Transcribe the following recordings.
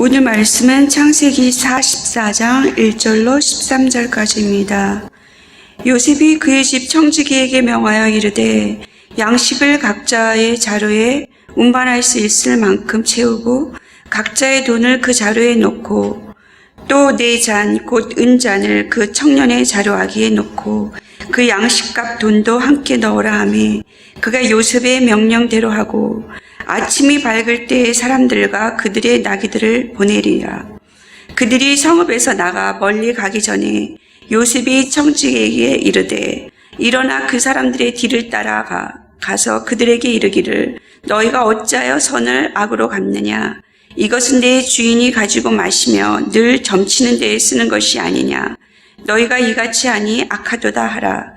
오늘 말씀은 창세기 44장 1절로 13절까지입니다. 요셉이 그의 집 청지기에게 명하여 이르되 양식을 각자의 자루에 운반할 수 있을 만큼 채우고 각자의 돈을 그 자루에 놓고 또 네 잔 곧 은잔을 그 청년의 자루아기에 놓고 그 양식값 돈도 함께 넣으라 하매 그가 요셉의 명령대로 하고 아침이 밝을 때에 사람들과 그들의 나귀들을 보내리라. 그들이 성읍에서 나가 멀리 가기 전에 요셉이 청지기에게 이르되 일어나 그 사람들의 뒤를 따라 가서 그들에게 이르기를 너희가 어찌하여 선을 악으로 갚느냐. 이것은 내 주인이 가지고 마시며 늘 점치는 데에 쓰는 것이 아니냐. 너희가 이같이 하니 악하도다 하라.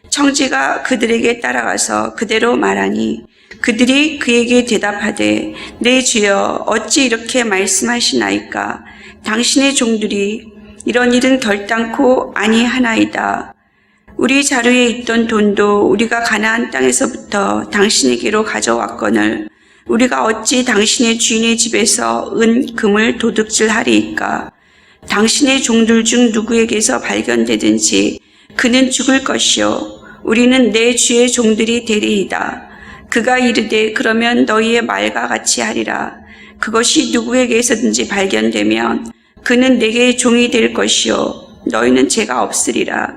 청지가 그들에게 따라가서 그대로 말하니 그들이 그에게 대답하되 내 주여 어찌 이렇게 말씀하시나이까. 당신의 종들이 이런 일은 결단코 아니하나이다. 우리 자루에 있던 돈도 우리가 가나안 땅에서부터 당신에게로 가져왔거늘 우리가 어찌 당신의 주인의 집에서 은, 금을 도둑질하리이까. 당신의 종들 중 누구에게서 발견되든지 그는 죽을 것이요 우리는 내 주의 종들이 되리이다. 그가 이르되 그러면 너희의 말과 같이 하리라. 그것이 누구에게서든지 발견되면 그는 내게 종이 될 것이요 너희는 죄가 없으리라.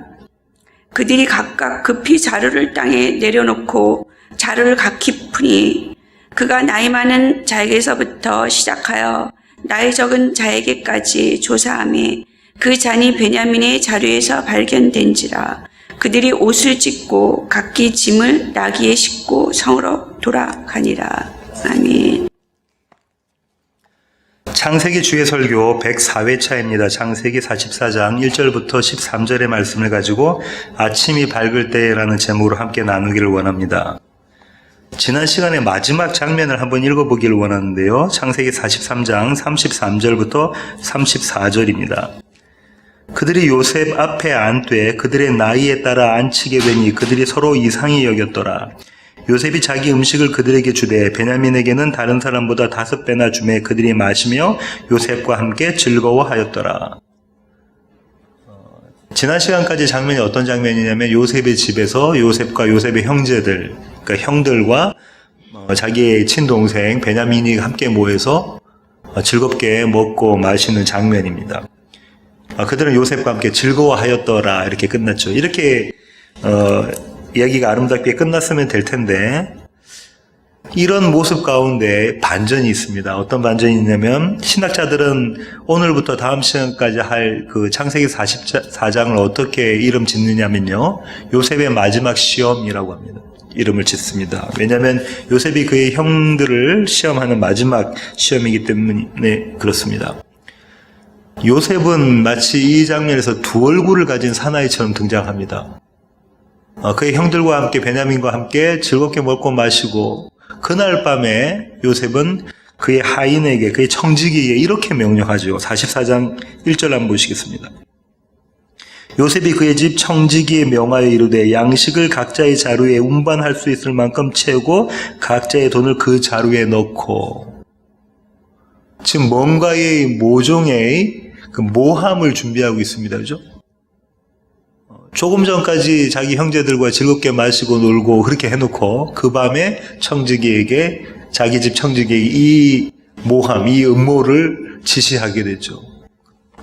그들이 각각 급히 자루를 땅에 내려놓고 자루를 각기 푸니 그가 나이 많은 자에게서부터 시작하여 나이 적은 자에게까지 조사하며 그 잔이 베냐민의 자루에서 발견된지라. 그들이 옷을 찢고 각기 짐을 나귀에 싣고 성으로 돌아가니라. 아멘. 창세기 주의 설교 104회차입니다. 창세기 44장 1절부터 13절의 말씀을 가지고 아침이 밝을 때라는 제목으로 함께 나누기를 원합니다. 지난 시간에 마지막 장면을 한번 읽어보기를 원하는데요. 창세기 43장 33절부터 34절입니다. 그들이 요셉 앞에 앉되 그들의 나이에 따라 앉히게 되니 그들이 서로 이상히 여겼더라. 요셉이 자기 음식을 그들에게 주되 베냐민에게는 다른 사람보다 5배나 주매 그들이 마시며 요셉과 함께 즐거워하였더라. 지난 시간까지 장면이 어떤 장면이냐면 요셉의 집에서 요셉과 요셉의 형제들, 그러니까 형들과 자기의 친동생 베냐민이 함께 모여서 즐겁게 먹고 마시는 장면입니다. 그들은 요셉과 함께 즐거워하였더라 이렇게 끝났죠. 이렇게 이야기가 아름답게 끝났으면 될 텐데 이런 모습 가운데 반전이 있습니다. 어떤 반전이 있냐면 신학자들은 오늘부터 다음 시간까지 할 그 창세기 44장을 어떻게 이름 짓느냐면요. 요셉의 마지막 시험이라고 합니다. 이름을 짓습니다. 왜냐하면 요셉이 그의 형들을 시험하는 마지막 시험이기 때문에 그렇습니다. 요셉은 마치 이 장면에서 두 얼굴을 가진 사나이처럼 등장합니다. 그의 형들과 함께 베냐민과 함께 즐겁게 먹고 마시고 그날 밤에 요셉은 그의 하인에게 그의 청지기에게 이렇게 명령하죠. 44장 1절 한번 보시겠습니다. 요셉이 그의 집 청지기에 명하여 이르되 양식을 각자의 자루에 운반할 수 있을 만큼 채우고 각자의 돈을 그 자루에 넣고 지금 뭔가의 모종의 그 모함을 준비하고 있습니다. 그죠? 조금 전까지 자기 형제들과 즐겁게 마시고 놀고 그렇게 해놓고 그 밤에 청지기에게 자기 집 청지기에게 이 모함, 이 음모를 지시하게 됐죠.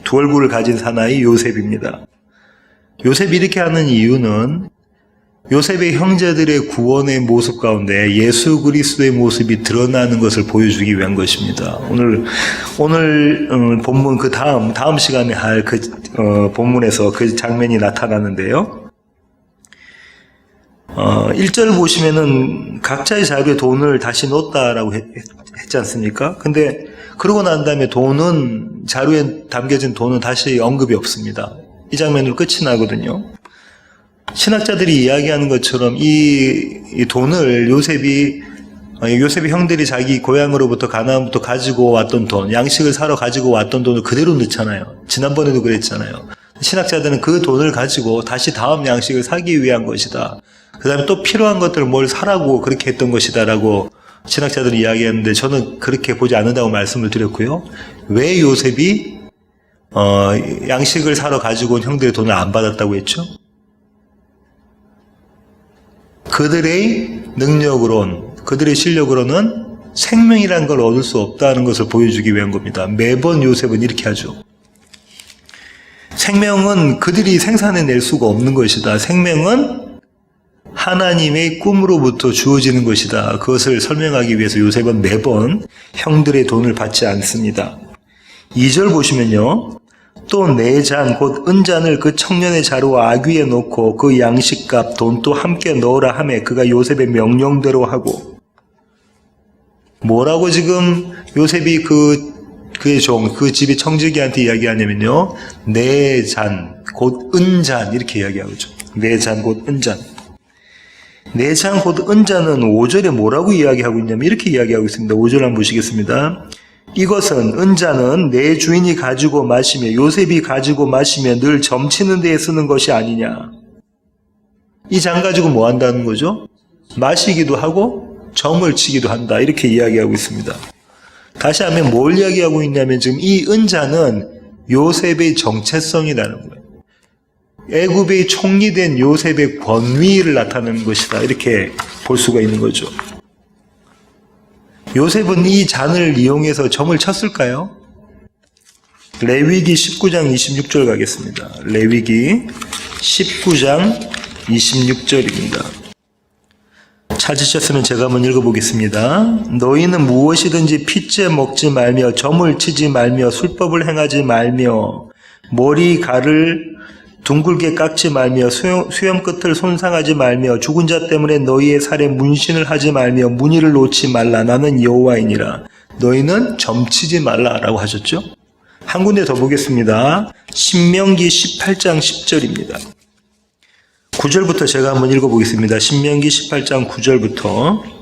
두 얼굴을 가진 사나이 요셉입니다. 요셉이 이렇게 하는 이유는 요셉의 형제들의 구원의 모습 가운데 예수 그리스도의 모습이 드러나는 것을 보여주기 위한 것입니다. 오늘 본문 그 다음 시간에 할 그 본문에서 그 장면이 나타나는데요. 1절 보시면은 각자의 자루에 돈을 다시 넣었다라고 했지 않습니까? 근데 그러고 난 다음에 자루에 담겨진 돈은 다시 언급이 없습니다. 이 장면으로 끝이 나거든요. 신학자들이 이야기하는 것처럼 이 돈을 요셉의 형들이 자기 고향으로부터 가나안부터 가지고 왔던 돈, 양식을 사러 가지고 왔던 돈을 그대로 넣잖아요. 지난번에도 그랬잖아요. 신학자들은 그 돈을 가지고 다시 다음 양식을 사기 위한 것이다. 그 다음에 또 필요한 것들을 뭘 사라고 그렇게 했던 것이다라고 신학자들이 이야기하는데 저는 그렇게 보지 않는다고 말씀을 드렸고요. 왜 요셉이 양식을 사러 가지고 온 형들의 돈을 안 받았다고 했죠? 그들의 능력으론, 그들의 실력으로는 생명이라는 걸 얻을 수 없다는 것을 보여주기 위한 겁니다. 매번 요셉은 이렇게 하죠. 생명은 그들이 생산해낼 수가 없는 것이다. 생명은 하나님의 꿈으로부터 주어지는 것이다. 그것을 설명하기 위해서 요셉은 매번 형들의 돈을 받지 않습니다. 2절 보시면요. 또 내 잔 곧 은잔을 그 청년의 자루 아귀에 넣고 그 양식값 돈도 함께 넣으라 하매 그가 요셉의 명령대로 하고. 뭐라고 지금 요셉이 그의 종, 그 집의 청지기한테 이야기하냐면요. 내 잔 곧 은잔 이렇게 이야기하고 있죠. 내 잔 곧 은잔. 내 잔 곧 은잔은 5절에 뭐라고 이야기하고 있냐면 이렇게 이야기하고 있습니다. 5절 한번 보시겠습니다. 이것은 은잔은 내 주인이 가지고 마시며 요셉이 가지고 마시며 늘 점치는 데에 쓰는 것이 아니냐. 이 잔 가지고 뭐 한다는 거죠? 마시기도 하고 점을 치기도 한다. 이렇게 이야기하고 있습니다. 다시 하면 뭘 이야기하고 있냐면 지금 이 은잔은 요셉의 정체성이라는 거예요. 애굽의 총리된 요셉의 권위를 나타내는 것이다. 이렇게 볼 수가 있는 거죠. 요셉은 이 잔을 이용해서 점을 쳤을까요? 레위기 19장 26절 가겠습니다. 레위기 19장 26절입니다. 찾으셨으면 제가 한번 읽어보겠습니다. 너희는 무엇이든지 핏째 먹지 말며 점을 치지 말며 술법을 행하지 말며 머리칼을 둥글게 깎지 말며 수염 끝을 손상하지 말며 죽은 자 때문에 너희의 살에 문신을 하지 말며 무늬를 놓지 말라. 나는 여호와이니라. 너희는 점치지 말라라고 하셨죠. 한 군데 더 보겠습니다. 신명기 18장 10절입니다. 9절부터 제가 한번 읽어보겠습니다. 신명기 18장 9절부터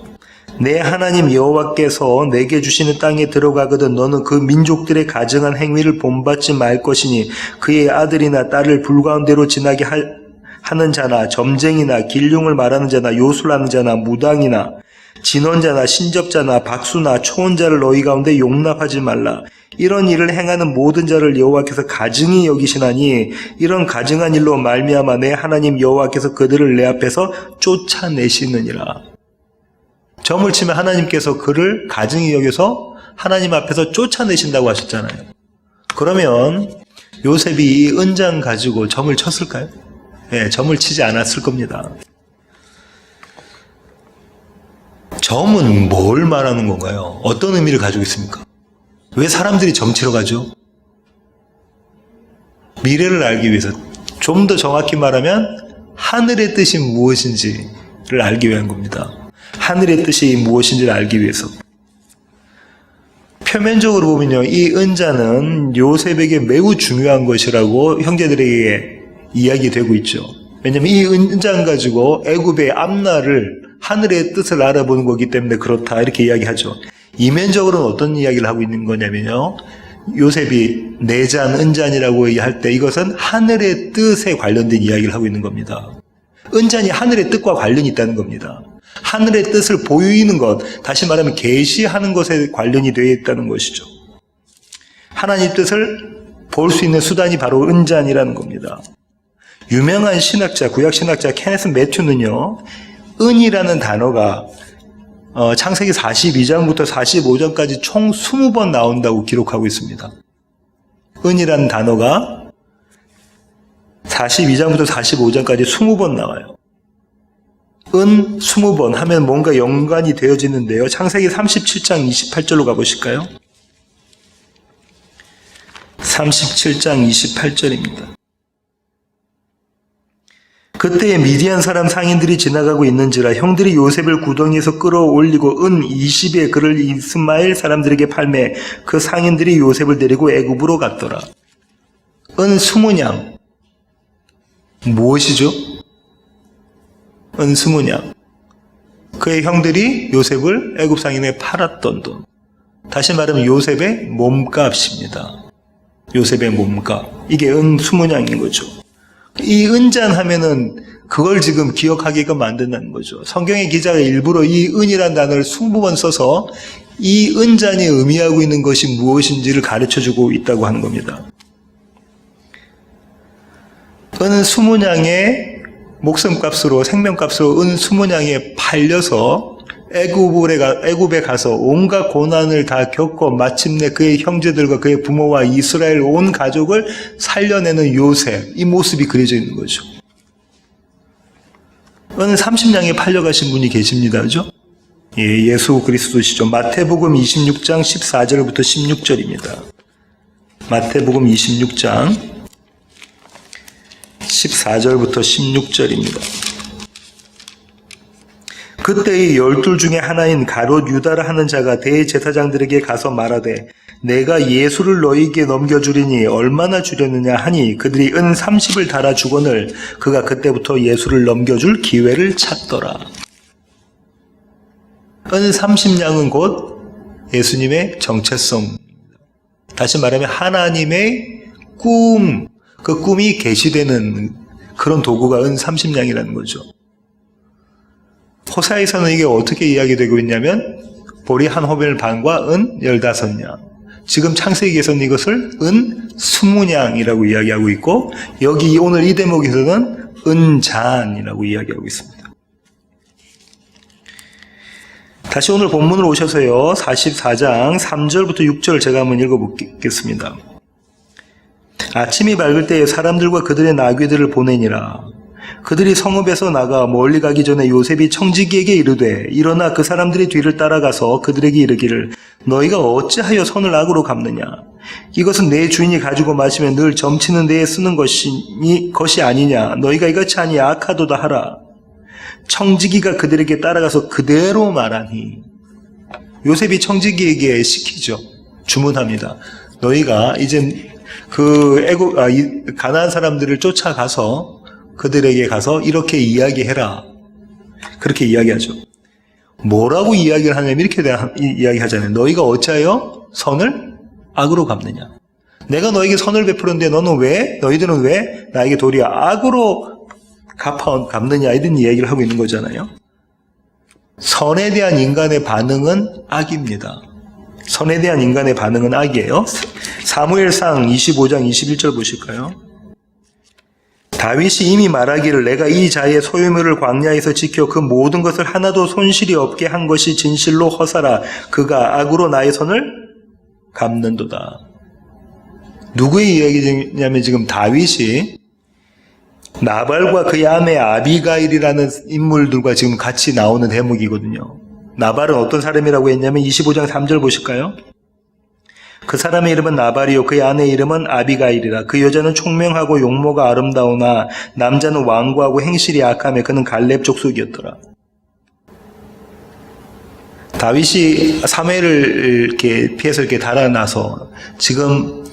내 하나님 여호와께서 내게 주시는 땅에 들어가거든 너는 그 민족들의 가증한 행위를 본받지 말 것이니 그의 아들이나 딸을 불가운데로 지나게 하는 자나 점쟁이나 길흉을 말하는 자나 요술하는 자나 무당이나 진원자나 신접자나 박수나 초혼자를 너희 가운데 용납하지 말라. 이런 일을 행하는 모든 자를 여호와께서 가증히 여기시나니 이런 가증한 일로 말미암아 내 하나님 여호와께서 그들을 내 앞에서 쫓아내시느니라. 점을 치면 하나님께서 그를 가증히 여겨서 하나님 앞에서 쫓아내신다고 하셨잖아요. 그러면 요셉이 이 은장 가지고 점을 쳤을까요? 네, 점을 치지 않았을 겁니다. 점은 뭘 말하는 건가요? 어떤 의미를 가지고 있습니까? 왜 사람들이 점치러 가죠? 미래를 알기 위해서, 좀 더 정확히 말하면 하늘의 뜻이 무엇인지를 알기 위한 겁니다. 하늘의 뜻이 무엇인지를 알기 위해서. 표면적으로 보면요, 이 은자는 요셉에게 매우 중요한 것이라고 형제들에게 이야기되고 있죠. 왜냐하면 이 은장 가지고 애굽의 앞날을 하늘의 뜻을 알아보는 거기 때문에 그렇다 이렇게 이야기하죠. 이면적으로는 어떤 이야기를 하고 있는 거냐면요, 요셉이 내잔, 은잔이라고 할 때 이것은 하늘의 뜻에 관련된 이야기를 하고 있는 겁니다. 은잔이 하늘의 뜻과 관련이 있다는 겁니다. 하늘의 뜻을 보이는 것, 다시 말하면 계시하는 것에 관련이 되어 있다는 것이죠. 하나님의 뜻을 볼 수 있는 수단이 바로 은잔이라는 겁니다. 유명한 신학자, 구약 신학자 케네스 매튜는요, 은이라는 단어가 창세기 42장부터 45장까지 총 20번 나온다고 기록하고 있습니다. 은이라는 단어가 42장부터 45장까지 20번 나와요. 은 20번 하면 뭔가 연관이 되어지는데요. 창세기 37장 28절로 가보실까요? 37장 28절입니다. 그때에 미디안 사람 상인들이 지나가고 있는지라 형들이 요셉을 구덩이에서 끌어올리고 은 20에 그를 이스마엘 사람들에게 팔매 그 상인들이 요셉을 데리고 애굽으로 갔더라. 은 20냥 무엇이죠? 은 20냥. 그의 형들이 요셉을 애굽 상인에 팔았던 돈. 다시 말하면 요셉의 몸값입니다. 요셉의 몸값. 이게 은 20냥인 거죠. 이 은잔 하면은 그걸 지금 기억하게끔 만든다는 거죠. 성경의 기자가 일부러 이 은이라는 단어를 20번 써서 이 은잔이 의미하고 있는 것이 무엇인지를 가르쳐주고 있다고 하는 겁니다. 은 20냥의 목숨값으로 생명값으로 은 20냥에 팔려서 애굽에 가서 온갖 고난을 다 겪고 마침내 그의 형제들과 그의 부모와 이스라엘 온 가족을 살려내는 요셉, 이 모습이 그려져 있는 거죠. 은 30냥에 팔려가신 분이 계십니다. 그죠? 예, 예수 그리스도시죠. 마태복음 26장 14절부터 16절입니다. 마태복음 26장 14절부터 16절입니다. 그때의 12 중에 하나인 가롯 유다라 하는 자가 대제사장들에게 가서 말하되 내가 예수를 너희에게 넘겨주리니 얼마나 주려느냐 하니 그들이 은 30을 달아 주거늘 그가 그때부터 예수를 넘겨줄 기회를 찾더라. 은 30냥은 곧 예수님의 정체성, 다시 말하면 하나님의 꿈, 그 꿈이 계시되는 그런 도구가 은 30냥이라는 거죠. 호사에서는 이게 어떻게 이야기되고 있냐면 보리 한 호멜 반과 은 15냥. 지금 창세기에서는 이것을 은 20냥이라고 이야기하고 있고 여기 오늘 이 대목에서는 은잔이라고 이야기하고 있습니다. 다시 오늘 본문으로 오셔서요. 44장 3절부터 6절 제가 한번 읽어보겠습니다. 아침이 밝을 때에 사람들과 그들의 나귀들을 보내니라. 그들이 성읍에서 나가 멀리 가기 전에 요셉이 청지기에게 이르되 일어나 그 사람들의 뒤를 따라가서 그들에게 이르기를 너희가 어찌하여 손을 악으로 갚느냐 이것은 내 주인이 가지고 마시면 늘 점치는 데에 쓰는 것이 아니냐 너희가 이같이 하니 악하도다 하라. 청지기가 그들에게 따라가서 그대로 말하니 요셉이 청지기에게 시키죠. 주문합니다. 너희가 이제 가나안 사람들을 쫓아가서 그들에게 가서 이렇게 이야기해라. 그렇게 이야기하죠. 뭐라고 이야기를 하냐면 이렇게 이야기하잖아요. 너희가 어찌하여 선을 악으로 갚느냐. 내가 너에게 선을 베풀었는데 너희들은 왜 나에게 도리어 악으로 갚느냐 이런 이야기를 하고 있는 거잖아요. 선에 대한 인간의 반응은 악입니다. 선에 대한 인간의 반응은 악이에요. 사무엘상 25장 21절 보실까요? 다윗이 이미 말하기를 내가 이 자의 소유물을 광야에서 지켜 그 모든 것을 하나도 손실이 없게 한 것이 진실로 허사라. 그가 악으로 나의 선을 갚는도다. 누구의 이야기냐면 지금 다윗이 나발과 그의 아내 아비가일이라는 인물들과 지금 같이 나오는 대목이거든요. 나발은 어떤 사람이라고 했냐면 25장 3절 보실까요? 그 사람의 이름은 나발이요 그의 아내의 이름은 아비가일이라. 그 여자는 총명하고 용모가 아름다우나 남자는 완고하고 행실이 악하며 그는 갈렙 족속이었더라. 다윗이 사무엘을 이렇게 피해서 이렇게 달아나서 지금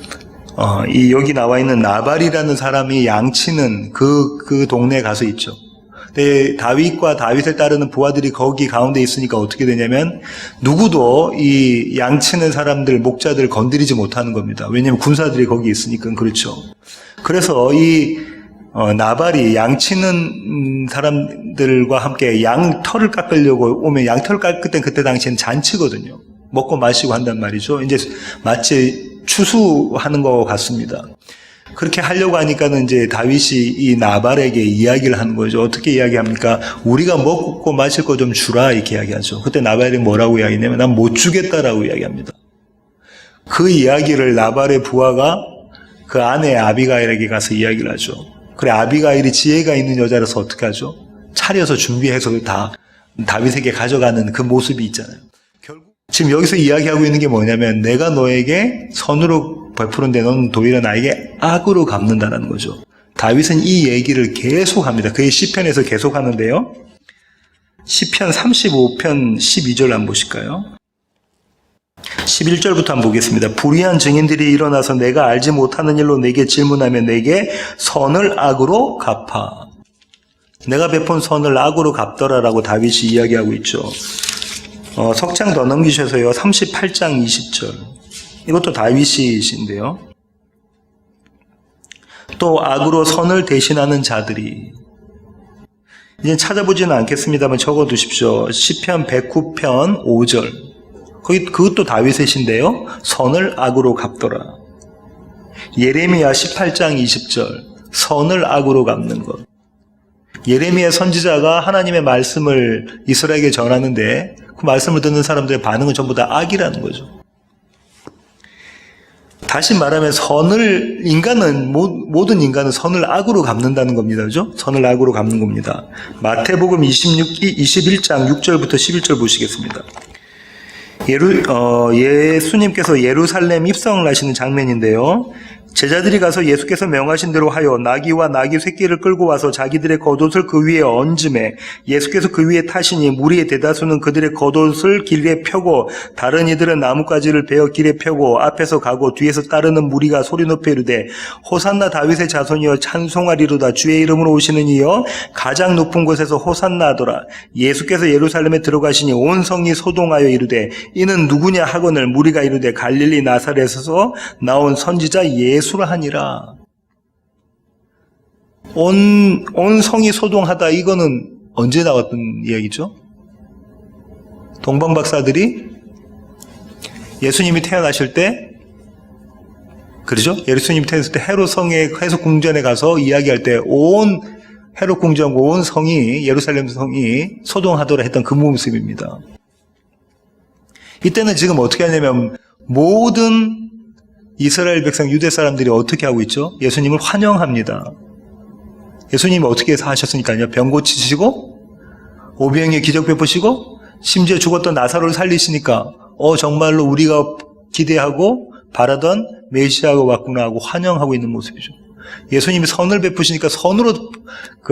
여기 나와 있는 나발이라는 사람이 양치는 그 동네에 가서 있죠. 근데 다윗과 다윗을 따르는 부하들이 거기 가운데 있으니까 어떻게 되냐면 누구도 이 양치는 사람들, 목자들 건드리지 못하는 겁니다. 왜냐하면 군사들이 거기 있으니까 그렇죠. 그래서 이 나발이 양치는 사람들과 함께 양털을 깎으려고 오면 양털을 깎을 땐 그때 당시에는 잔치거든요. 먹고 마시고 한단 말이죠. 이제 마치 추수하는 것 같습니다. 그렇게 하려고 하니까는 이제 다윗이 이 나발에게 이야기를 하는 거죠. 어떻게 이야기합니까? 우리가 먹고 마실 거 좀 주라 이렇게 이야기하죠. 그때 나발이 뭐라고 이야기냐면 난 못 주겠다라고 이야기합니다. 그 이야기를 나발의 부하가 그 아내 아비가일에게 가서 이야기를 하죠. 그래 아비가일이 지혜가 있는 여자라서 어떻게 하죠? 차려서 준비해서 다 다윗에게 가져가는 그 모습이 있잖아요. 결국 지금 여기서 이야기하고 있는 게 뭐냐면 내가 너에게 선으로 베푸는데 너는 도리어 나에게 악으로 갚는다는 거죠. 다윗은 이 얘기를 계속합니다. 그의 시편에서 계속하는데요. 시편 35편 12절 한번 보실까요? 11절부터 한번 보겠습니다. 불의한 증인들이 일어나서 내가 알지 못하는 일로 내게 질문하며 내게 선을 악으로 갚아. 내가 베푼 선을 악으로 갚더라라고 다윗이 이야기하고 있죠. 석장 더 넘기셔서요. 38장 20절. 이것도 다윗이신데요. 또 악으로 선을 대신하는 자들이 이제 찾아보지는 않겠습니다만 적어두십시오. 시편 109편 5절. 그것도 다윗의 시인데요. 선을 악으로 갚더라. 예레미야 18장 20절. 선을 악으로 갚는 것. 예레미야 선지자가 하나님의 말씀을 이스라엘에게 전하는데 그 말씀을 듣는 사람들의 반응은 전부 다 악이라는 거죠. 다시 말하면 모든 인간은 선을 악으로 갚는다는 겁니다. 그죠? 선을 악으로 갚는 겁니다. 마태복음 21장 6절부터 11절 보시겠습니다. 예수님께서 예루살렘 입성을 하시는 장면인데요. 제자들이 가서 예수께서 명하신 대로 하여 나귀와 나귀 새끼를 끌고 와서 자기들의 겉옷을 그 위에 얹음에 예수께서 그 위에 타시니 무리의 대다수는 그들의 겉옷을 길에 펴고 다른 이들은 나뭇가지를 베어 길에 펴고 앞에서 가고 뒤에서 따르는 무리가 소리 높여 이르되 호산나 다윗의 자손이여 찬송하리로다 주의 이름으로 오시는 이여 가장 높은 곳에서 호산나 하더라. 예수께서 예루살렘에 들어가시니 온 성이 소동하여 이르되 이는 누구냐 하거늘 무리가 이르되 갈릴리 나사렛에서 나온 선지자 예수라 하니라. 온 성이 소동하다, 이거는 언제 나왔던 이야기죠? 동방박사들이 예수님이 태어나실 때, 그러죠? 예수님이 태어났을 때 헤롯성의 해석궁전에 가서 이야기할 때 온 헤롯궁전 온 성이, 예루살렘 성이 소동하더라 했던 그 모습입니다. 이때는 지금 어떻게 하냐면 모든 이스라엘 백성 유대 사람들이 어떻게 하고 있죠? 예수님을 환영합니다. 예수님이 어떻게 하셨으니까요? 병 고치시고 오병이의 기적 베푸시고 심지어 죽었던 나사로를 살리시니까 정말로 우리가 기대하고 바라던 메시아가 왔구나 하고 환영하고 있는 모습이죠. 예수님이 선을 베푸시니까 선으로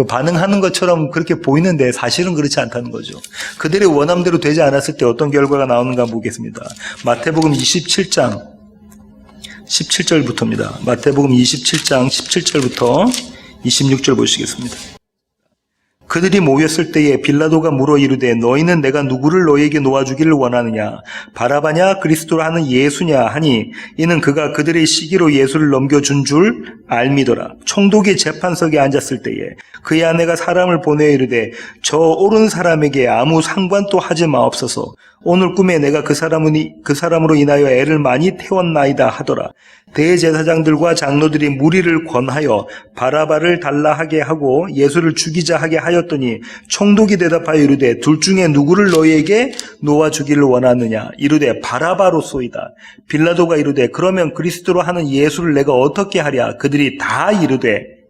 반응하는 것처럼 그렇게 보이는데 사실은 그렇지 않다는 거죠. 그들의 원함대로 되지 않았을 때 어떤 결과가 나오는가 보겠습니다. 마태복음 27장 17절부터입니다. 마태복음 27장 17절부터 26절 보시겠습니다. 그들이 모였을 때에 빌라도가 물어 이르되 너희는 내가 누구를 너희에게 놓아주기를 원하느냐 바라바냐 그리스도라 하는 예수냐 하니 이는 그가 그들의 시기로 예수를 넘겨준 줄 알미더라. 총독이 재판석에 앉았을 때에 그의 아내가 사람을 보내 이르되 저 옳은 사람에게 아무 상관도 하지 마옵소서. 오늘 꿈에 내가 그 사람으로 인하여 애를 많이 태웠나이다 하더라. 대제사장들과 장로들이 무리를 권하여 바라바를 달라 하게 하고 예수를 죽이자 하게 하였더니 총독이 대답하여 이르되 둘 중에 누구를 너희에게 놓아주기를 원하느냐 이르되 바라바로소이다. 빌라도가 이르되 그러면 그리스도로 하는 예수를 내가 어떻게 하랴. 그들이 다 이르되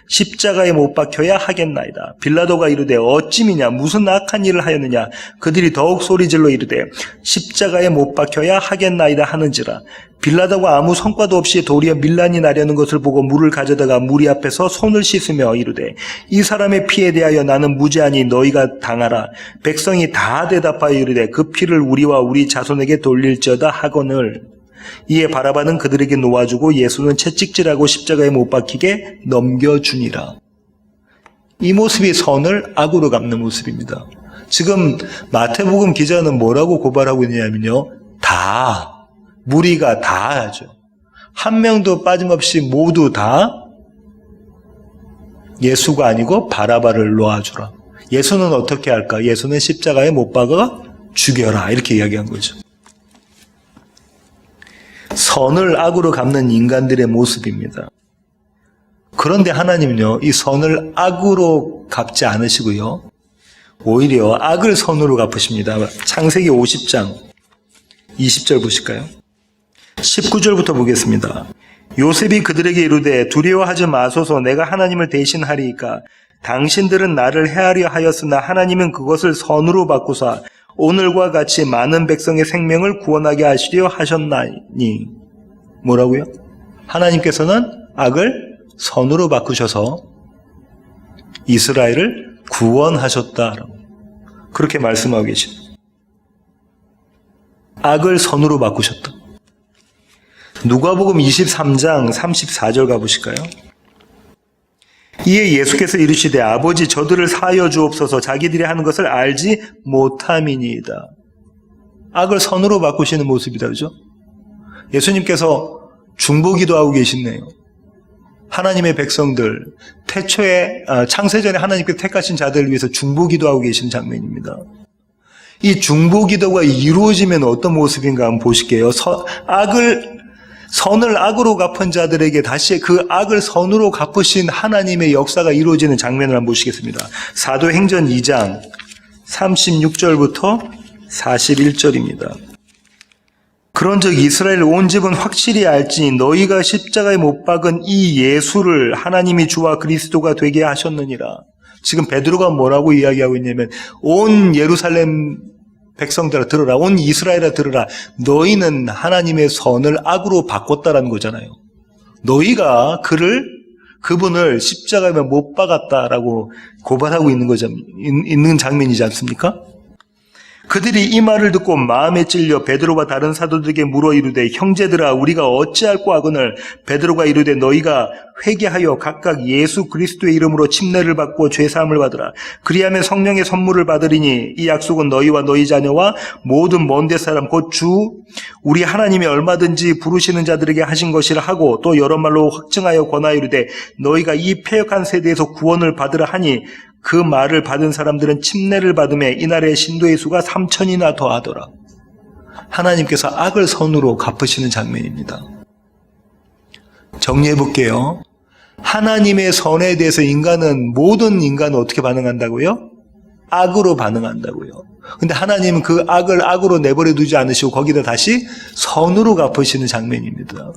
십자가에 못 박혀야 하겠나이다. 빌라도가 이르되 어찌미냐 무슨 악한 일을 하였느냐. 그들이 더욱 소리질러 이르되 십자가에 못 박혀야 하겠나이다 하는지라. 빌라도가 아무 성과도 없이 도리어 밀란이 나려는 것을 보고 물을 가져다가 무리 앞에서 손을 씻으며 이르되 이 사람의 피에 대하여 나는 무죄하니 너희가 당하라. 백성이 다 대답하여 이르되 그 피를 우리와 우리 자손에게 돌릴지어다 하거늘. 이에 바라바는 그들에게 놓아주고 예수는 채찍질하고 십자가에 못 박히게 넘겨주니라. 이 모습이 선을 악으로 갚는 모습입니다. 지금 마태복음 기자는 뭐라고 고발하고 있냐면요. 무리가 다 하죠. 한 명도 빠짐없이 모두 다 예수가 아니고 바라바를 놓아주라. 예수는 어떻게 할까? 예수는 십자가에 못 박아 죽여라. 이렇게 이야기한 거죠. 선을 악으로 갚는 인간들의 모습입니다. 그런데 하나님은요, 이 선을 악으로 갚지 않으시고요, 오히려 악을 선으로 갚으십니다. 창세기 50장 20절 보실까요? 19절부터 보겠습니다. 요셉이 그들에게 이르되 두려워하지 마소서. 내가 하나님을 대신하리이까. 당신들은 나를 해하려 하였으나 하나님은 그것을 선으로 바꾸사 오늘과 같이 많은 백성의 생명을 구원하게 하시려 하셨나니. 뭐라고요? 하나님께서는 악을 선으로 바꾸셔서 이스라엘을 구원하셨다. 그렇게 말씀하고 계십니다. 악을 선으로 바꾸셨다. 누가복음 23장 34절 가보실까요? 이에 예수께서 이르시되 아버지 저들을 사하여 주옵소서. 자기들이 하는 것을 알지 못함이니이다. 악을 선으로 바꾸시는 모습이다. 그죠? 예수님께서 중보기도 하고 계시네요. 하나님의 백성들, 태초에 창세전에 하나님께서 택하신 자들을 위해서 중보기도하고 계신 장면입니다. 이 중보기도가 이루어지면 어떤 모습인가 한번 보실게요. 선을 악으로 갚은 자들에게 다시 그 악을 선으로 갚으신 하나님의 역사가 이루어지는 장면을 한번 보시겠습니다. 사도행전 2장 36절부터 41절입니다. 그런즉 이스라엘 온 집은 확실히 알지니 너희가 십자가에 못 박은 이 예수를 하나님이 주와 그리스도가 되게 하셨느니라. 지금 베드로가 뭐라고 이야기하고 있냐면 온 예루살렘 백성들아 들으라, 온 이스라엘아 들으라. 너희는 하나님의 선을 악으로 바꿨다라는 거잖아요. 너희가 그분을 십자가에 못 박았다라고 고발하고 있는 장면이지 않습니까? 그들이 이 말을 듣고 마음에 찔려 베드로와 다른 사도들에게 물어 이르되 형제들아 우리가 어찌할꼬 하거늘 베드로가 이르되 너희가 회개하여 각각 예수 그리스도의 이름으로 침례를 받고 죄사함을 받으라. 그리하면 성령의 선물을 받으리니 이 약속은 너희와 너희 자녀와 모든 먼데 사람 곧 주 우리 하나님이 얼마든지 부르시는 자들에게 하신 것이라 하고 또 여러 말로 확증하여 권하여 이르되 너희가 이 패역한 세대에서 구원을 받으라 하니 그 말을 받은 사람들은 침례를 받음에 이날의 신도의 수가 3,000이나 더하더라. 하나님께서 악을 선으로 갚으시는 장면입니다. 정리해 볼게요. 하나님의 선에 대해서 모든 인간은 어떻게 반응한다고요? 악으로 반응한다고요. 근데 하나님은 그 악을 악으로 내버려 두지 않으시고 거기다 다시 선으로 갚으시는 장면입니다.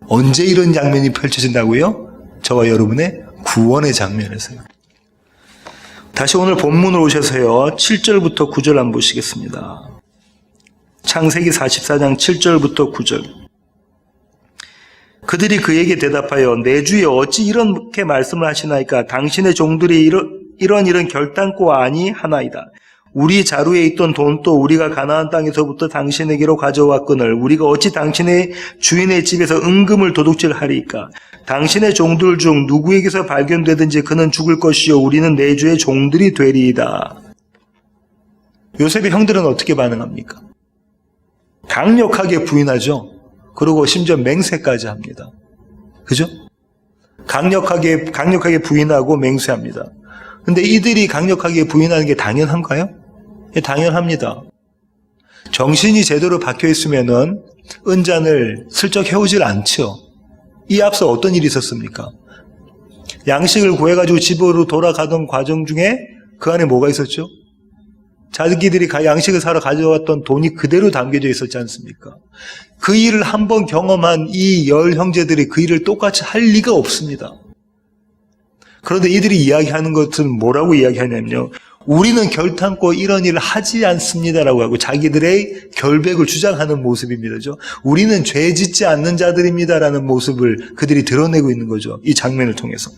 언제 이런 장면이 펼쳐진다고요? 저와 여러분의 구원의 장면에서요. 다시 오늘 본문으로 오셔서요. 7절부터 9절 한번 보시겠습니다. 창세기 44장 7절부터 9절. 그들이 그에게 대답하여 내 주여 어찌 이렇게 말씀을 하시나이까 당신의 종들이 이런 결단코 아니하나이다. 우리 자루에 있던 돈도 우리가 가나안 땅에서부터 당신에게로 가져왔거늘 우리가 어찌 당신의 주인의 집에서 은금을 도둑질하리이까. 당신의 종들 중 누구에게서 발견되든지 그는 죽을 것이요 우리는 내 주의 종들이 되리이다. 요셉의 형들은 어떻게 반응합니까? 강력하게 부인하죠. 그리고 심지어 맹세까지 합니다. 그죠? 강력하게 부인하고 맹세합니다. 근데 이들이 강력하게 부인하는 게 당연한가요? 예, 당연합니다. 정신이 제대로 박혀 있으면은 은잔을 슬쩍 해오질 않죠. 이 앞서 어떤 일이 있었습니까? 양식을 구해가지고 집으로 돌아가던 과정 중에 그 안에 뭐가 있었죠? 자기들이 양식을 사러 가져왔던 돈이 그대로 담겨져 있었지 않습니까? 그 일을 한번 경험한 이 10 형제들이 그 일을 똑같이 할 리가 없습니다. 그런데 이들이 이야기하는 것은 뭐라고 이야기하냐면요. 우리는 결탄코 이런 일을 하지 않습니다라고 하고 자기들의 결백을 주장하는 모습입니다. 우리는 죄 짓지 않는 자들입니다라는 모습을 그들이 드러내고 있는 거죠. 이 장면을 통해서.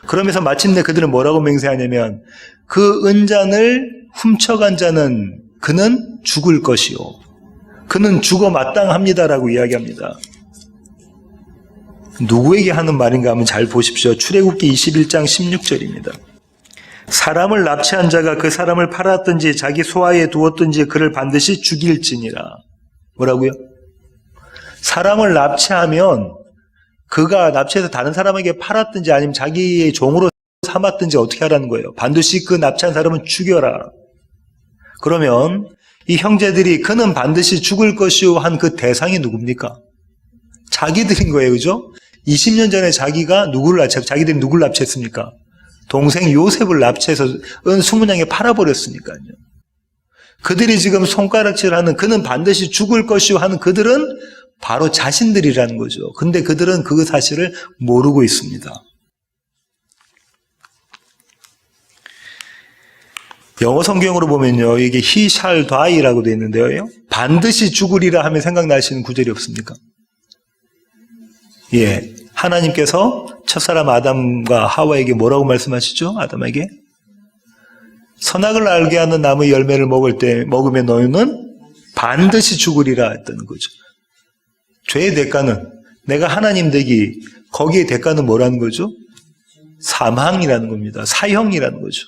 그러면서 마침내 그들은 뭐라고 맹세하냐면 그 은잔을 훔쳐간 자는 그는 죽을 것이요. 그는 죽어 마땅합니다라고 이야기합니다. 누구에게 하는 말인가 하면 잘 보십시오. 출애굽기 21장 16절입니다. 사람을 납치한 자가 그 사람을 팔았든지 자기 소화에 두었든지 그를 반드시 죽일지니라. 뭐라고요? 사람을 납치하면 그가 납치해서 다른 사람에게 팔았든지 아니면 자기의 종으로 삼았든지 어떻게 하라는 거예요? 반드시 그 납치한 사람은 죽여라. 그러면 이 형제들이 그는 반드시 죽을 것이요 한 그 대상이 누굽니까? 자기들인 거예요. 그죠? 20년 전에 자기들이 누구를 납치했습니까? 동생 요셉을 납치해서 은 20냥에 팔아버렸으니까요. 그들이 지금 손가락질하는 그는 반드시 죽을 것이요 하는 그들은 바로 자신들이라는 거죠. 근데 그들은 그 사실을 모르고 있습니다. 영어 성경으로 보면요. 이게 he shall die라고 되어 있는데요. 반드시 죽으리라 하면 생각나시는 구절이 없습니까? 예. 하나님께서 첫사람 아담과 하와에게 뭐라고 말씀하시죠? 아담에게 선악을 알게 하는 나무의 열매를 먹으면 너희는 반드시 죽으리라 했다는 거죠. 죄의 대가는 내가 하나님 되기 거기에 대가는 뭐라는 거죠? 사망이라는 겁니다. 사형이라는 거죠.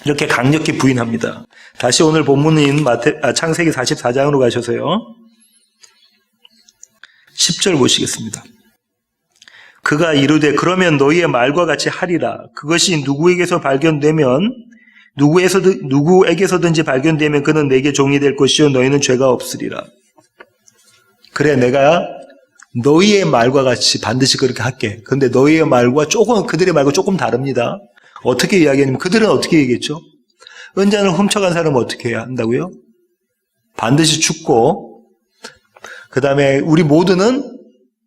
이렇게 강력히 부인합니다. 다시 오늘 본문인 창세기 44장으로 가셔서요. 10절 보시겠습니다. 그가 이르되 그러면 너희의 말과 같이 하리라. 그것이 누구에게서 발견되면 누구에게서든지 발견되면 그는 내게 종이 될 것이요 너희는 죄가 없으리라. 그래, 내가 너희의 말과 같이 반드시 그렇게 할게. 근데 너희의 말과 그들의 말과 조금 다릅니다. 어떻게 이야기하냐면 그들은 어떻게 얘기했죠? 은잔을 훔쳐간 사람은 어떻게 해야 한다고요? 반드시 죽고 그 다음에 우리 모두는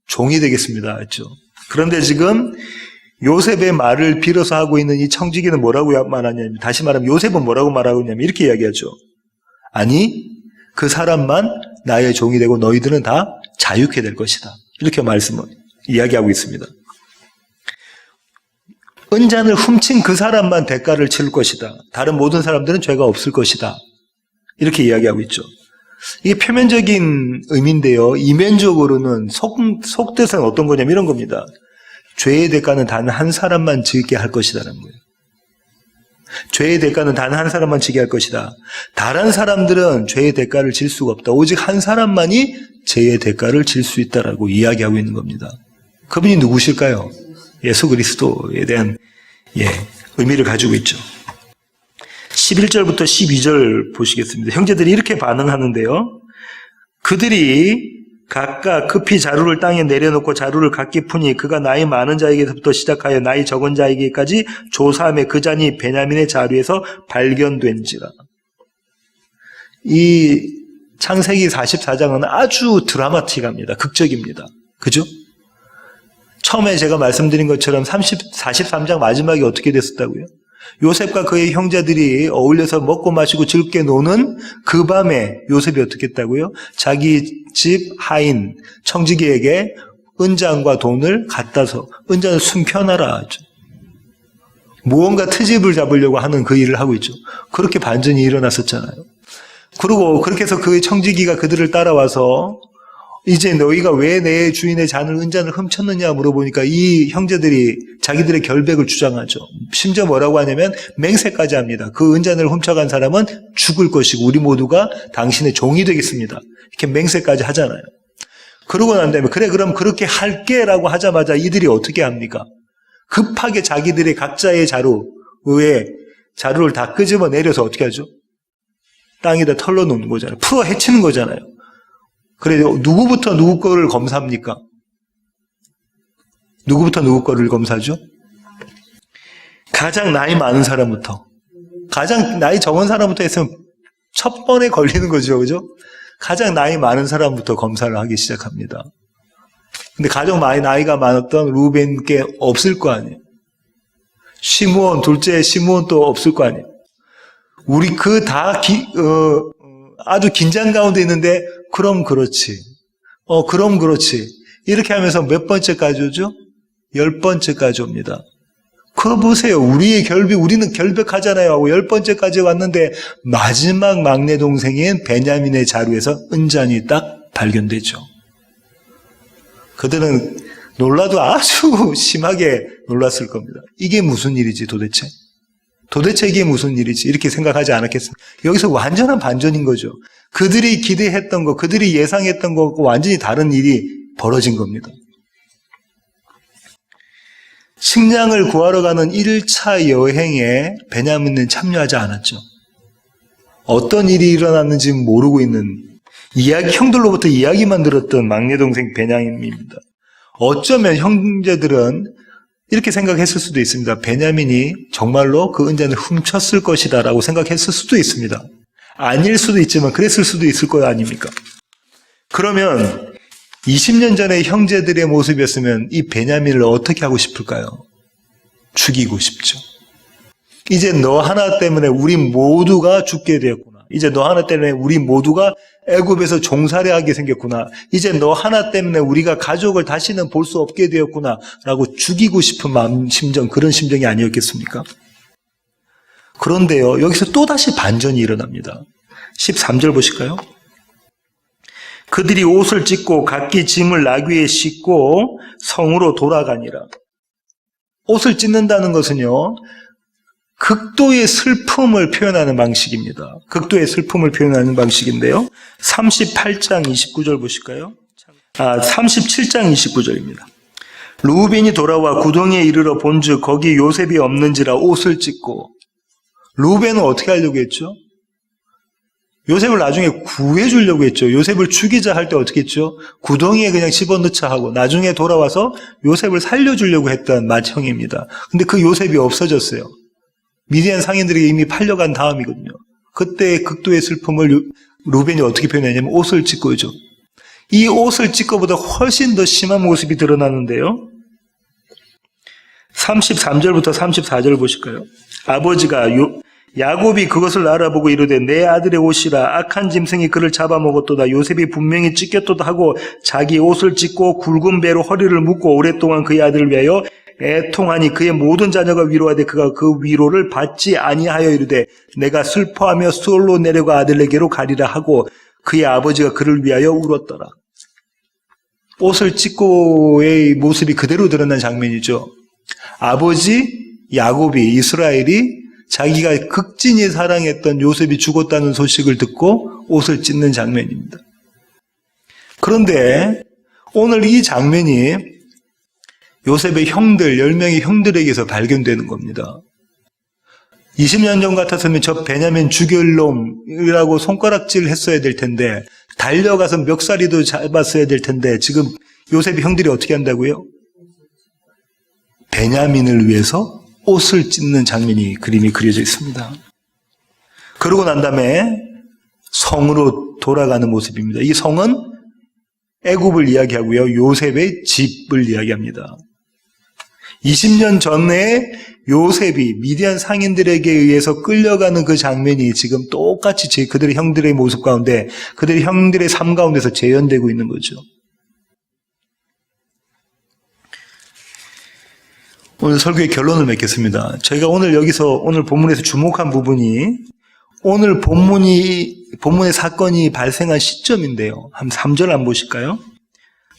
종이 되겠습니다. 했죠. 그런데 지금 요셉의 말을 빌어서 하고 있는 이 청지기는 뭐라고 말하냐면, 다시 말하면 요셉은 뭐라고 말하고 있냐면 이렇게 이야기하죠. 아니, 그 사람만 나의 종이 되고 너희들은 다 자유케 될 것이다. 이렇게 이야기하고 있습니다. 은잔을 훔친 그 사람만 대가를 치를 것이다. 다른 모든 사람들은 죄가 없을 것이다. 이렇게 이야기하고 있죠. 이게 표면적인 의미인데요. 이면적으로는 속뜻은 어떤 거냐면 이런 겁니다. 죄의 대가는 단 한 사람만 지게 할 것이다라는 거예요. 죄의 대가는 단 한 사람만 지게 할 것이다. 다른 사람들은 죄의 대가를 질 수가 없다. 오직 한 사람만이 죄의 대가를 질 수 있다라고 이야기하고 있는 겁니다. 그분이 누구실까요? 예수 그리스도에 대한 의미를 가지고 있죠. 11절부터 12절 보시겠습니다. 형제들이 이렇게 반응하는데요. 그들이 각각 급히 자루를 땅에 내려놓고 자루를 각기 푸니 그가 나이 많은 자에게서부터 시작하여 나이 적은 자에게까지 조사하며 그 잔이 베냐민의 자루에서 발견된지라. 이 창세기 44장은 아주 드라마틱합니다. 극적입니다. 그죠? 처음에 제가 말씀드린 것처럼 43장 마지막에 어떻게 됐었다고요? 요셉과 그의 형제들이 어울려서 먹고 마시고 즐겁게 노는 그 밤에 요셉이 어떻게 했다고요? 자기 집 하인 청지기에게 은장과 돈을 갖다서 은장을 숨겨놔라 하죠. 무언가 트집을 잡으려고 하는 그 일을 하고 있죠. 그렇게 반전이 일어났었잖아요. 그리고 그렇게 해서 그 청지기가 그들을 따라와서 이제 너희가 왜 내 주인의 은잔을 훔쳤느냐 물어보니까 이 형제들이 자기들의 결백을 주장하죠. 심지어 뭐라고 하냐면 맹세까지 합니다. 그 은잔을 훔쳐간 사람은 죽을 것이고 우리 모두가 당신의 종이 되겠습니다. 이렇게 맹세까지 하잖아요. 그러고 난 다음에 그래 그럼 그렇게 할게라고 하자마자 이들이 어떻게 합니까? 급하게 자기들의 각자의 자루에 자루를 다 끄집어 내려서 어떻게 하죠? 땅에다 털러 놓는 거잖아요. 풀어 헤치는 거잖아요. 그래, 누구부터 누구 거를 검사합니까? 누구부터 누구 거를 검사하죠? 가장 나이 많은 사람부터. 가장 나이 적은 사람부터 했으면 첫 번에 걸리는 거죠. 그죠? 가장 나이 많은 사람부터 검사를 하기 시작합니다. 근데 가장 나이가 많았던 루벤께 없을 거 아니에요. 시므온, 둘째 시므온도 없을 거 아니에요. 우리 아주 긴장 가운데 있는데 그럼 그렇지. 그럼 그렇지. 이렇게 하면서 몇 번째까지 오죠? 10번째까지 옵니다. 그거 보세요. 우리는 결백하잖아요. 하고 10번째까지 왔는데 마지막 막내 동생인 베냐민의 자루에서 은잔이 딱 발견되죠. 그들은 놀라도 아주 심하게 놀랐을 겁니다. 이게 무슨 일이지 도대체? 도대체 이게 무슨 일이지? 이렇게 생각하지 않았겠습니까? 여기서 완전한 반전인 거죠. 그들이 기대했던 거, 그들이 예상했던 것과 완전히 다른 일이 벌어진 겁니다. 식량을 구하러 가는 1차 여행에 베냐민은 참여하지 않았죠. 어떤 일이 일어났는지 모르고 있는 형들로부터 이야기만 들었던 막내 동생 베냐민입니다. 어쩌면 형제들은 이렇게 생각했을 수도 있습니다. 베냐민이 정말로 그 은잔을 훔쳤을 것이다 라고 생각했을 수도 있습니다. 아닐 수도 있지만 그랬을 수도 있을 거 아닙니까? 그러면 20년 전의 형제들의 모습이었으면 이 베냐민을 어떻게 하고 싶을까요? 죽이고 싶죠. 이제 너 하나 때문에 우리 모두가 죽게 되었구나. 이제 너 하나 때문에 우리 모두가 애굽에서 종살이하게 생겼구나. 이제 너 하나 때문에 우리가 가족을 다시는 볼 수 없게 되었구나 라고 죽이고 싶은 그런 심정이 아니었겠습니까? 그런데요, 여기서 또다시 반전이 일어납니다. 13절 보실까요? 그들이 옷을 찢고 각기 짐을 나귀에 싣고 성으로 돌아가니라. 옷을 찢는다는 것은요, 극도의 슬픔을 표현하는 방식입니다. 극도의 슬픔을 표현하는 방식인데요. 38장 29절 보실까요? 37장 29절입니다. 루벤이 돌아와 구덩이에 이르러 본즉 거기 요셉이 없는지라 옷을 찢고. 루벤은 어떻게 하려고 했죠? 요셉을 나중에 구해주려고 했죠. 요셉을 죽이자 할 때 어떻게 했죠? 구덩이에 그냥 집어넣자 하고 나중에 돌아와서 요셉을 살려주려고 했던 맏형입니다. 근데 그 요셉이 없어졌어요. 미디안 상인들에게 이미 팔려간 다음이거든요. 그때 극도의 슬픔을 루벤이 어떻게 표현했냐면 옷을 찢고죠. 이 옷을 찢고보다 훨씬 더 심한 모습이 드러나는데요. 33절부터 34절 보실까요? 아버지가 야곱이 그것을 알아보고 이르되 내 아들의 옷이라 악한 짐승이 그를 잡아먹었도다. 요셉이 분명히 찢겼도다 하고 자기 옷을 찢고 굵은 배로 허리를 묶고 오랫동안 그의 아들을 위하여 애통하니 그의 모든 자녀가 위로하되 그가 그 위로를 받지 아니하여 이르되 내가 슬퍼하며 수월로 내려가 아들에게로 가리라 하고 그의 아버지가 그를 위하여 울었더라. 옷을 찢고의 모습이 그대로 드러난 장면이죠. 아버지 야곱이 이스라엘이 자기가 극진히 사랑했던 요셉이 죽었다는 소식을 듣고 옷을 찢는 장면입니다. 그런데 오늘 이 장면이 요셉의 형들, 10명의 형들에게서 발견되는 겁니다. 20년 전 같았으면 저 베냐민 죽일 놈이라고 손가락질 했어야 될 텐데, 달려가서 멱살이도 잡았어야 될 텐데, 지금 요셉의 형들이 어떻게 한다고요? 베냐민을 위해서 옷을 찢는 그림이 그려져 있습니다. 그러고 난 다음에 성으로 돌아가는 모습입니다. 이 성은 애굽을 이야기하고요. 요셉의 집을 이야기합니다. 20년 전에 요셉이 미디안 상인들에게 의해서 끌려가는 그 장면이 지금 똑같이 그들의 형들의 모습 가운데, 그들의 형들의 삶 가운데서 재현되고 있는 거죠. 오늘 설교의 결론을 맺겠습니다. 저희가 오늘 본문에서 주목한 부분이 오늘 본문의 사건이 발생한 시점인데요. 한 3절 한번 보실까요?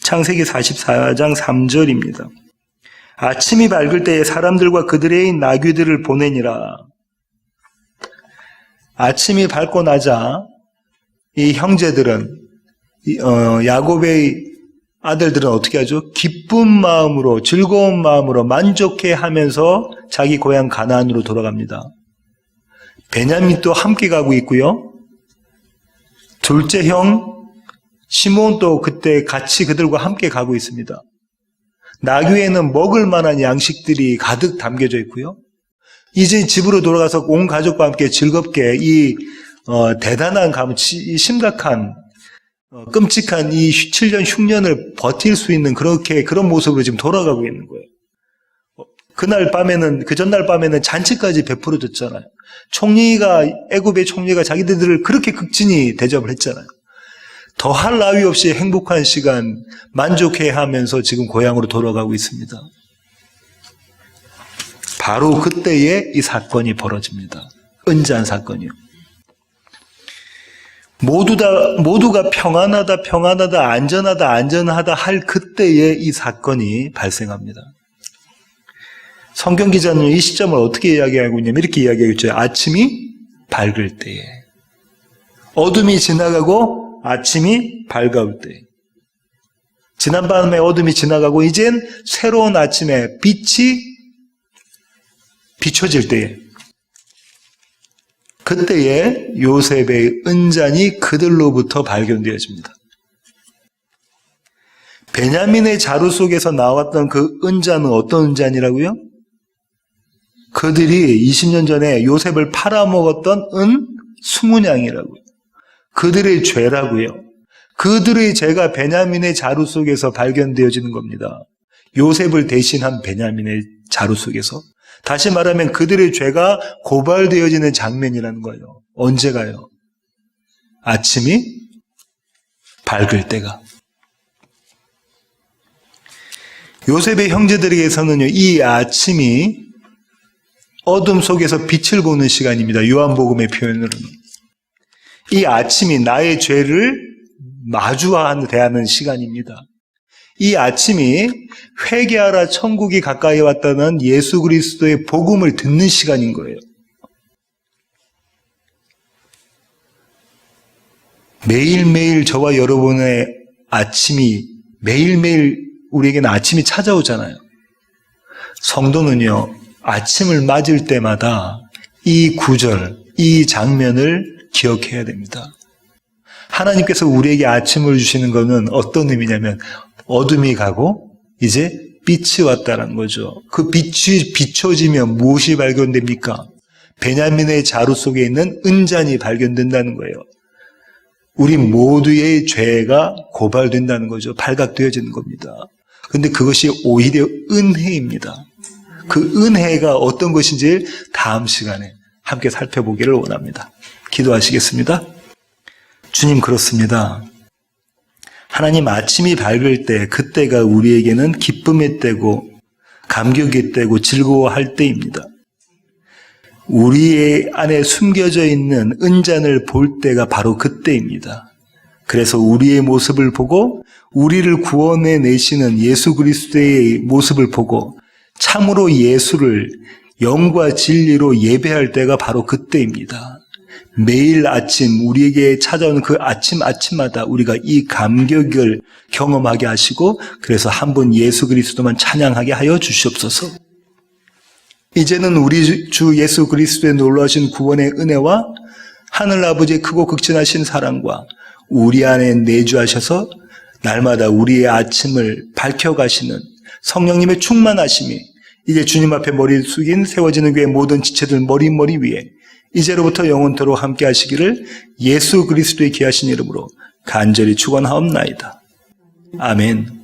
창세기 44장 3절입니다. 아침이 밝을 때에 사람들과 그들의 나귀들을 보내니라. 아침이 밝고 나자 이 형제들은 야곱의 아들들은 어떻게 하죠? 기쁜 마음으로, 즐거운 마음으로 만족해 하면서 자기 고향 가나안으로 돌아갑니다. 베냐민도 함께 가고 있고요. 둘째 형 시몬도 그때 같이 그들과 함께 가고 있습니다. 나귀에는 먹을 만한 양식들이 가득 담겨져 있고요. 이제 집으로 돌아가서 온 가족과 함께 즐겁게 이 대단한 심각한 끔찍한 이 7년 흉년을 버틸 수 있는 그런 모습으로 지금 돌아가고 있는 거예요. 그 전날 밤에는 잔치까지 베풀어졌잖아요. 애굽의 총리가 자기들을 그렇게 극진히 대접을 했잖아요. 더할 나위 없이 행복한 시간 만족해 하면서 지금 고향으로 돌아가고 있습니다. 바로 그때에 이 사건이 벌어집니다. 은잔 사건이요. 모두가 평안하다, 안전하다 할 그때에 이 사건이 발생합니다. 성경 기자는 이 시점을 어떻게 이야기하고 있냐면 이렇게 이야기하고 있죠. 아침이 밝을 때에. 어둠이 지나가고 아침이 밝아올 때. 지난밤에 어둠이 지나가고 이젠 새로운 아침에 빛이 비춰질 때에. 그때에 요셉의 은잔이 그들로부터 발견되어집니다. 베냐민의 자루 속에서 나왔던 그 은잔은 어떤 은잔이라고요? 그들이 20년 전에 요셉을 팔아먹었던 20냥이라고요. 그들의 죄라고요. 그들의 죄가 베냐민의 자루 속에서 발견되어지는 겁니다. 요셉을 대신한 베냐민의 자루 속에서. 다시 말하면 그들의 죄가 고발되어지는 장면이라는 거예요. 언제가요? 아침이 밝을 때가. 요셉의 형제들에게서는요, 이 아침이 어둠 속에서 빛을 보는 시간입니다. 요한복음의 표현으로는. 이 아침이 나의 죄를 대하는 시간입니다. 이 아침이 회개하라 천국이 가까이 왔다는 예수 그리스도의 복음을 듣는 시간인 거예요. 매일매일 저와 여러분의 아침이 매일매일 우리에게는 아침이 찾아오잖아요. 성도는요, 아침을 맞을 때마다 이 구절, 이 장면을 기억해야 됩니다. 하나님께서 우리에게 아침을 주시는 것은 어떤 의미냐면 어둠이 가고 이제 빛이 왔다는 거죠. 그 빛이 비춰지면 무엇이 발견됩니까? 베냐민의 자루 속에 있는 은잔이 발견된다는 거예요. 우리 모두의 죄가 고발된다는 거죠. 발각되어지는 겁니다. 그런데 그것이 오히려 은혜입니다. 그 은혜가 어떤 것인지 다음 시간에 함께 살펴보기를 원합니다. 기도하시겠습니다. 주님, 그렇습니다. 하나님, 아침이 밝을 때 그때가 우리에게는 기쁨의 때고 감격의 때고 즐거워할 때입니다. 우리의 안에 숨겨져 있는 은잔을 볼 때가 바로 그때입니다. 그래서 우리의 모습을 보고 우리를 구원해 내시는 예수 그리스도의 모습을 보고 참으로 예수를 영과 진리로 예배할 때가 바로 그때입니다. 매일 아침 우리에게 찾아오는 그 아침마다 우리가 이 감격을 경험하게 하시고 그래서 한 번 예수 그리스도만 찬양하게 하여 주시옵소서. 이제는 우리 주 예수 그리스도의 놀라우신 구원의 은혜와 하늘 아버지의 크고 극진하신 사랑과 우리 안에 내주하셔서 날마다 우리의 아침을 밝혀가시는 성령님의 충만하심이 이제 주님 앞에 머리를 숙인 세워지는 교회 모든 지체들 머리 위에 이제로부터 영원토록 함께 하시기를 예수 그리스도의 귀하신 이름으로 간절히 축원하옵나이다. 아멘.